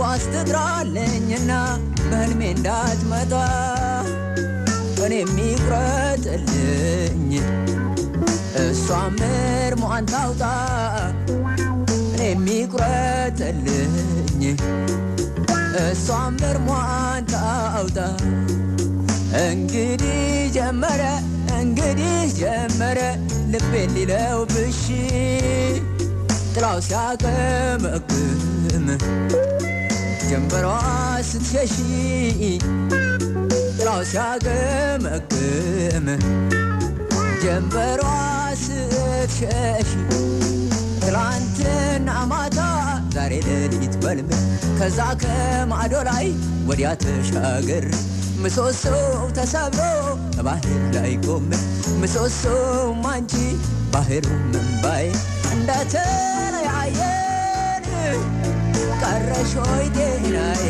ዋስትጥራለኝና በህልሜ እንዳትመጣ እኔ የሚቁረጥልኝ እሷም እርሟን ታውጣ እኔ የሚቁረጥልኝ እሷም እርሟን ታውጣ እንግዲህ ጀመረ ልቤ ሊለው ብሺ ጥላው ሲያቀመቅም ጀንበሯ ስትሸሺ ጥላው ሲያቀመቅም ጀንበሯ ስትሸሺ ትላንትና ማታ ዛሬ ሌሊት በልሜ ከዛ ከማዶ ላይ ወዲያ ተሻገር ምሰሶው ተሰብሮ ባህር ላይ ቆሜ ምሰሶው አንቺ ባህሩ መንባይ እንደተለያየን ቀረሽ ሆይ ጤናዬ